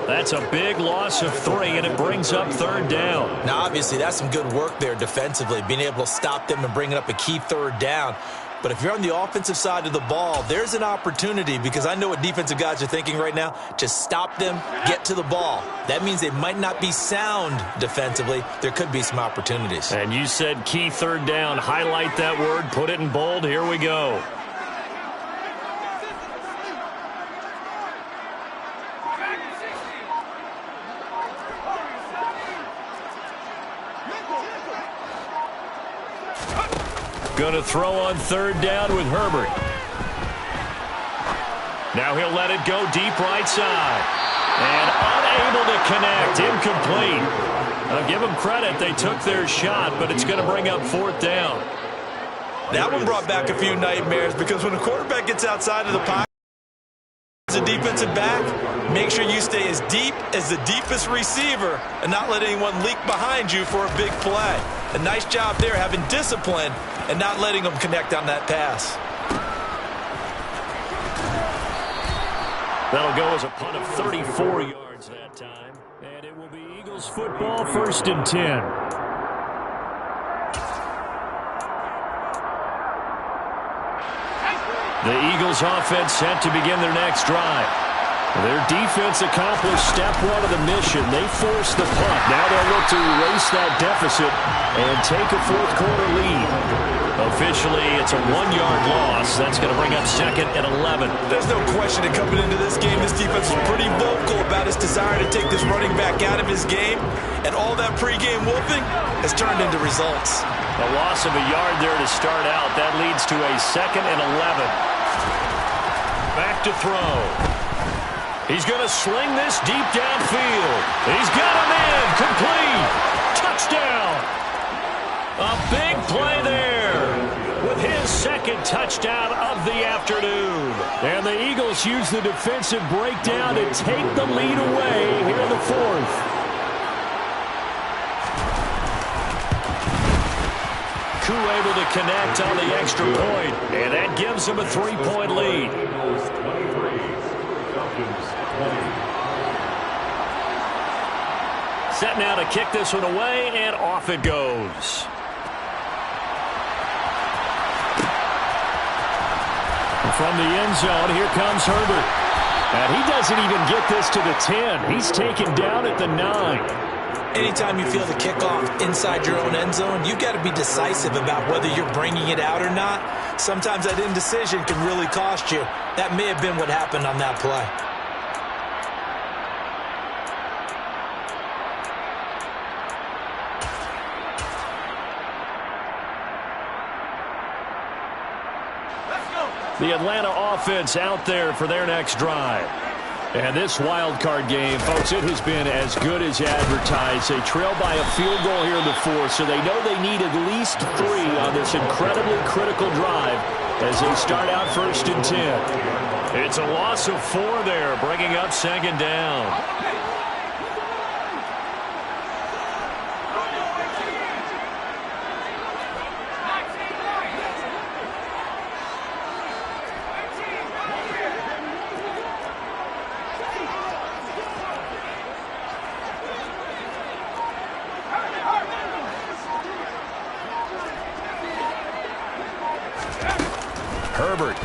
Speaker 1: That's a big loss of 3, and it brings up third down.
Speaker 5: Now, obviously, that's some good work there defensively, being able to stop them and bringing up a key third down. But if you're on the offensive side of the ball, there's an opportunity, because I know what defensive guys are thinking right now. Just stop them, get to the ball. That means they might not be sound defensively. There could be some opportunities.
Speaker 1: And you said key third down. Highlight that word, put it in bold. Here we go. Going to throw on third down with Herbert. Now he'll let it go deep right side. And unable to connect. Incomplete. I'll give them credit. They took their shot, but it's going to bring up fourth down.
Speaker 4: That one brought back a few nightmares, because when a quarterback gets outside of the pocket as a defensive back, make sure you stay as deep as the deepest receiver and not let anyone leak behind you for a big play. A nice job there, having discipline and not letting them connect on that pass.
Speaker 1: That'll go as a punt of 34 yards that time. And it will be Eagles football, 1st and 10. The Eagles offense set to begin their next drive. Their defense accomplished step 1 of the mission. They forced the punt. Now they'll look to erase that deficit and take a fourth quarter lead. Officially, it's a 1-yard loss. That's going to bring up 2nd and 11.
Speaker 4: There's no question that coming into this game, this defense was pretty vocal about his desire to take this running back out of his game. And all that pregame wolfing has turned into results.
Speaker 1: A loss of a yard there to start out. That leads to a 2nd and 11. Back to throw. He's going to sling this deep downfield. He's got him in. Complete. Touchdown. A big play there with his 2nd touchdown of the afternoon.
Speaker 2: And the Eagles use the defensive breakdown to take the lead away here in the 4th.
Speaker 1: Koo able to connect on the extra point, and that gives them a 3-point lead.
Speaker 3: Eagles 23, Falcons 20.
Speaker 1: Set now to kick this one away, and off it goes. From the end zone, here comes Herbert. And he doesn't even get this to the 10. He's taken down at the 9.
Speaker 5: Anytime you feel the kickoff inside your own end zone, you've got to be decisive about whether you're bringing it out or not. Sometimes that indecision can really cost you. That may have been what happened on that play.
Speaker 1: The Atlanta offense out there for their next drive. And this wild card game, folks, it has been as good as advertised. They trail by a field goal here in the fourth, so they know they need at least 3 on this incredibly critical drive as they start out 1st and 10. It's a loss of 4 there, bringing up 2nd down. Herbert.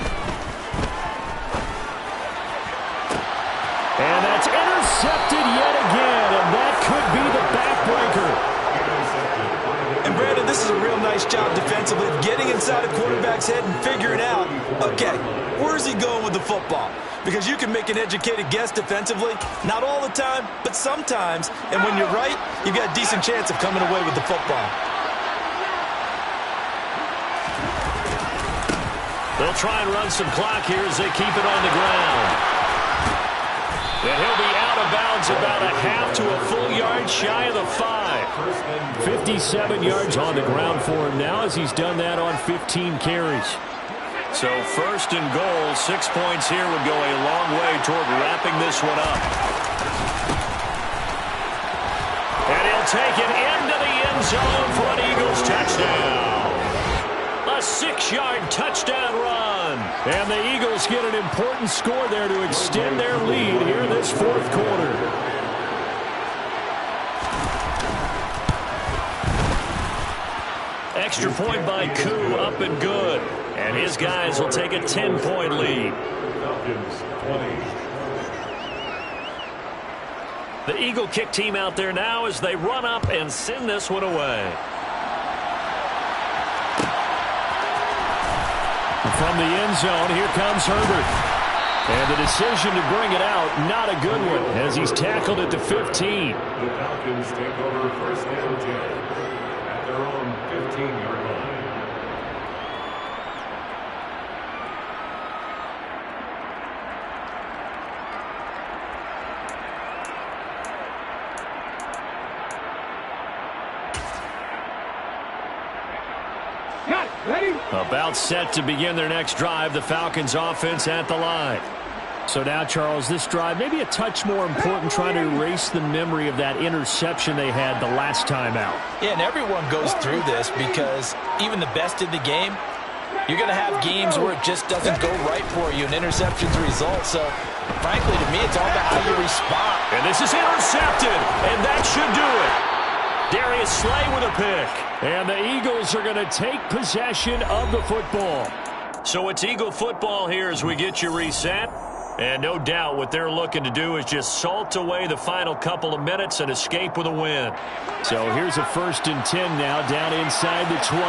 Speaker 1: And that's intercepted yet again, and that could be the backbreaker.
Speaker 5: And Brandon, this is a real nice job defensively of getting inside a quarterback's head and figuring out, okay, where's he going with the football? Because you can make an educated guess defensively, not all the time, but sometimes. And when you're right, you've got a decent chance of coming away with the football.
Speaker 1: They'll try and run some clock here as they keep it on the ground. And he'll be out of bounds about a half to a full yard shy of the 5. 57 yards on the ground for him now as he's done that on 15 carries. So 1st and goal, 6 points here would go a long way toward wrapping this one up. And he'll take it into the end zone for an Eagles touchdown. A 6-yard touchdown run. And the Eagles get an important score there to extend their lead here in this 4th quarter. Extra point by Koo, up and good. And his guys will take a 10-point lead.
Speaker 3: Falcons 20.
Speaker 1: The Eagle kick team out there now as they run up and send this one away. From the end zone, here comes Herbert. And the decision to bring it out, not a good one, as he's tackled at the 15.
Speaker 3: The Falcons take over 1st and 10 at their own 15-yard line.
Speaker 1: About set to begin their next drive, the Falcons offense at the line.
Speaker 2: So now, Charles, this drive maybe a touch more important, trying to erase the memory of that interception they had the last time out.
Speaker 5: Yeah, and everyone goes through this because even the best in the game, you're going to have games where it just doesn't go right for you and interceptions result. So, frankly, to me, it's all about how you respond.
Speaker 1: And this is intercepted, and that should do it. Darius Slay with a pick.
Speaker 2: And the Eagles are going to take possession of the football.
Speaker 1: So it's Eagle football here as we get you reset. And no doubt what they're looking to do is just salt away the final couple of minutes and escape with a win.
Speaker 2: So here's a 1st and 10 now down inside the 20.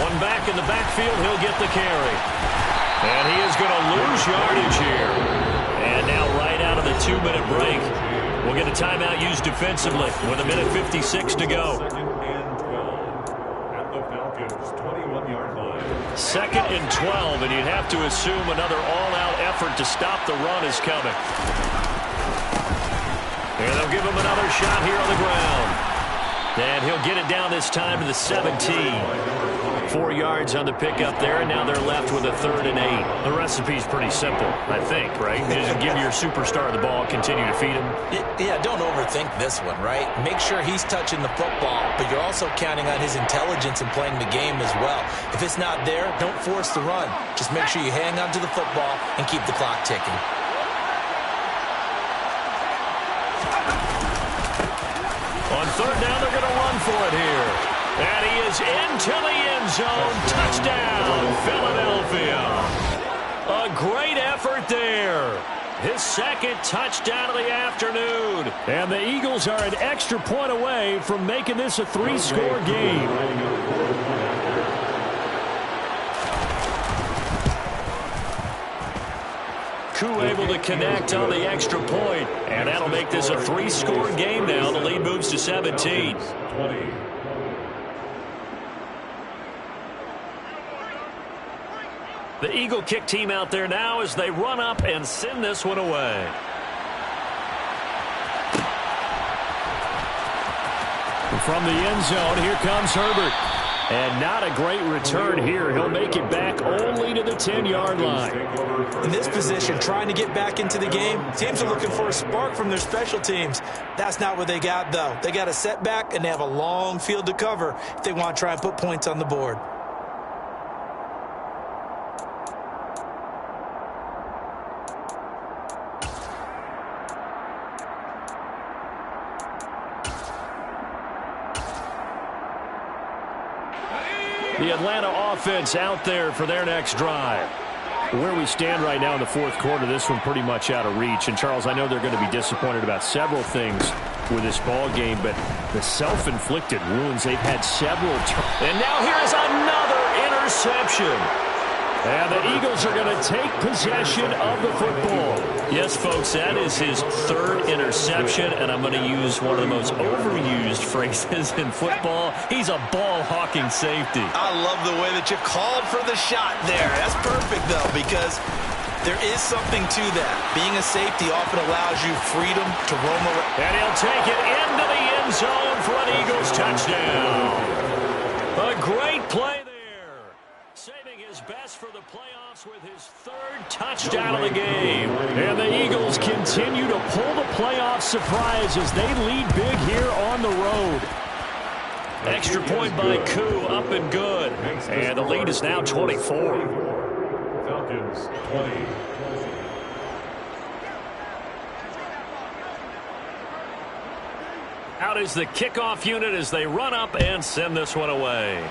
Speaker 1: One back in the backfield, he'll get the carry. And he is going to lose yardage here. And now right out of the 2-minute break, we'll get a timeout used defensively with 1:56 to go.
Speaker 3: 2nd and 12 at the Falcons 21-yard line.
Speaker 1: 2nd and 12, and you'd have to assume another all-out effort to stop the run is coming. And they'll give him another shot here on the ground. And he'll get it down this time to the 17. 4 yards on the pickup there, and now they're left with a 3rd and 8.
Speaker 2: The recipe's pretty simple, I think, right? You just give your superstar the ball, continue to feed him.
Speaker 5: Yeah, don't overthink this one, right? Make sure he's touching the football, but you're also counting on his intelligence in playing the game as well. If it's not there, don't force the run. Just make sure you hang on to the football and keep the clock ticking.
Speaker 1: On 3rd down, they're going to run for it here. And he is into the end zone. Touchdown, Philadelphia. A great effort there. His 2nd touchdown of the afternoon.
Speaker 2: And the Eagles are an extra point away from making this a 3-score game.
Speaker 1: Koo able to connect on the extra point. And that'll make this a 3-score game now. The lead moves to 17.
Speaker 3: 20.
Speaker 1: The Eagle kick team out there now as they run up and send this one away.
Speaker 2: From the end zone, here comes Herbert. And not a great return here. He'll make it back only to the 10-yard line.
Speaker 5: In this position, trying to get back into the game, teams are looking for a spark from their special teams. That's not what they got, though. They got a setback, and they have a long field to cover if they want to try and put points on the board.
Speaker 1: The Atlanta offense out there for their next drive.
Speaker 2: Where we stand right now in the 4th quarter, this one pretty much out of reach. And, Charles, I know they're going to be disappointed about several things with this ball game, but the self-inflicted wounds, they've had several.
Speaker 1: And now here's another interception.
Speaker 2: And the Eagles are going to take possession of the football.
Speaker 1: Yes, folks, that is his 3rd interception, and I'm going to use one of the most overused phrases in football. He's a ball-hawking safety.
Speaker 4: I love the way that you called for the shot there. That's perfect, though, because there is something to that. Being a safety often allows you freedom to roam around.
Speaker 1: And he'll take it into the end zone for an Eagles touchdown. A great play there. Saving his best for the playoffs with his 3rd touchdown of the game.
Speaker 2: And the Eagles continue to pull the playoff surprise as they lead big here on the road.
Speaker 1: Extra point by Koo, up and good. And the lead is now 24.
Speaker 3: Falcons 20.
Speaker 1: Out is the kickoff unit as they run up and send this one away.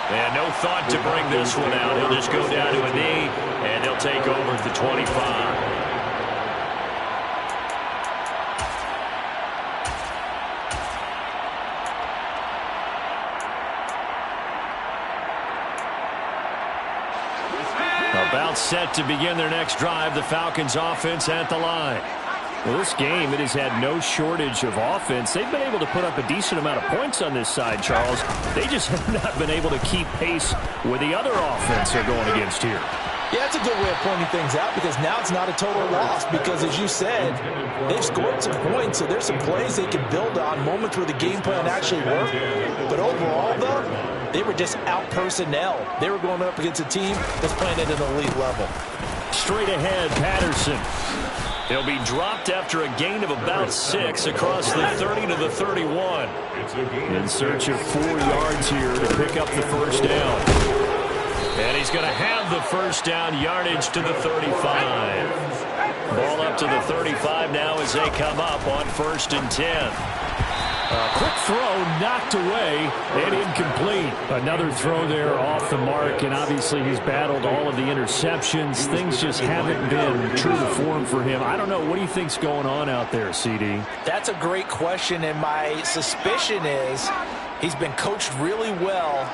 Speaker 1: And no thought to bring this one out. He'll just go down to a knee, and he'll take over at the 25. About set to begin their next drive, the Falcons offense at the line.
Speaker 2: Well, this game, it has had no shortage of offense. They've been able to put up a decent amount of points on this side, Charles. They just have not been able to keep pace with the other offense they're going against here.
Speaker 5: Yeah, that's a good way of pointing things out because now it's not a total loss because, as you said, they've scored some points, so there's some plays they can build on, moments where the game plan actually worked. But overall, though, they were just out personnel. They were going up against a team that's playing at an elite level.
Speaker 2: Straight ahead, Patterson.
Speaker 1: He'll be dropped after a gain of about 6 across the 30 to the 31.
Speaker 2: In search of 4 yards here to pick up the first down.
Speaker 1: And he's going to have the first down, yardage to the 35. Ball up to the 35 now as they come up on 1st and 10.
Speaker 2: A quick throw knocked away and incomplete. Another throw there off the mark, and obviously he's battled all of the interceptions. Things just haven't been true to form for him. I don't know. What do you think's going on out there, CD?
Speaker 5: That's a great question, and my suspicion is he's been coached really well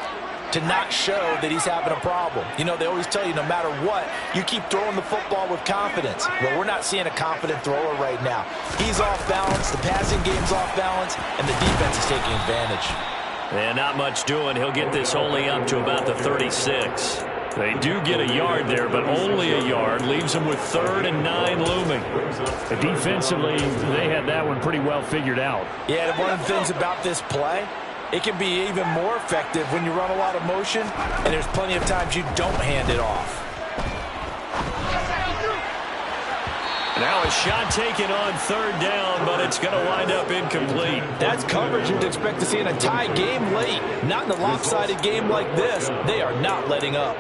Speaker 5: to not show that he's having a problem. You know, they always tell you no matter what, you keep throwing the football with confidence. Well, we're not seeing a confident thrower right now. He's off balance, the passing game's off balance, and the defense is taking advantage.
Speaker 1: And not much doing. He'll get this only up to about the 36. They do get a yard there, but only a yard. Leaves them with 3rd and 9 looming.
Speaker 2: Defensively, they had that one pretty well figured out.
Speaker 5: Yeah, and one of the things about this play, it can be even more effective when you run a lot of motion, and there's plenty of times you don't hand it off.
Speaker 1: Now a shot taken on 3rd down, but it's going to wind up incomplete.
Speaker 5: That's coverage you'd expect to see in a tie game late. Not in a lopsided game like this. They are not letting up.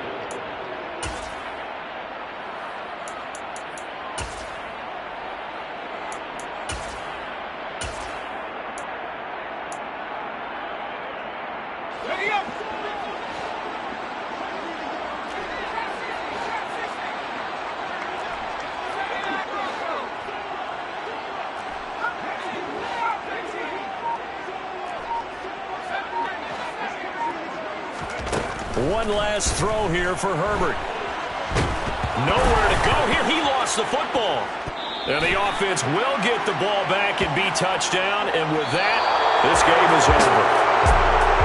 Speaker 1: One last throw here for Herbert. Nowhere to go here. He lost the football. And the offense will get the ball back and be touchdown. And with that, this game is over.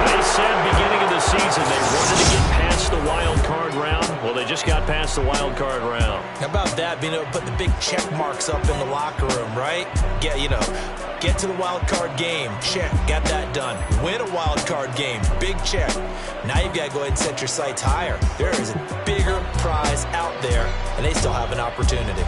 Speaker 1: They said beginning of the season they wanted to get past the wild card round. Well, they just got past the wild card round.
Speaker 5: How about that, being able to put the big check marks up in the locker room, right? Get to the wild card game. Check. Got that done. Win a wild card game. Big check. Now you've got to go ahead and set your sights higher. There is a bigger prize out there, and they still have an opportunity.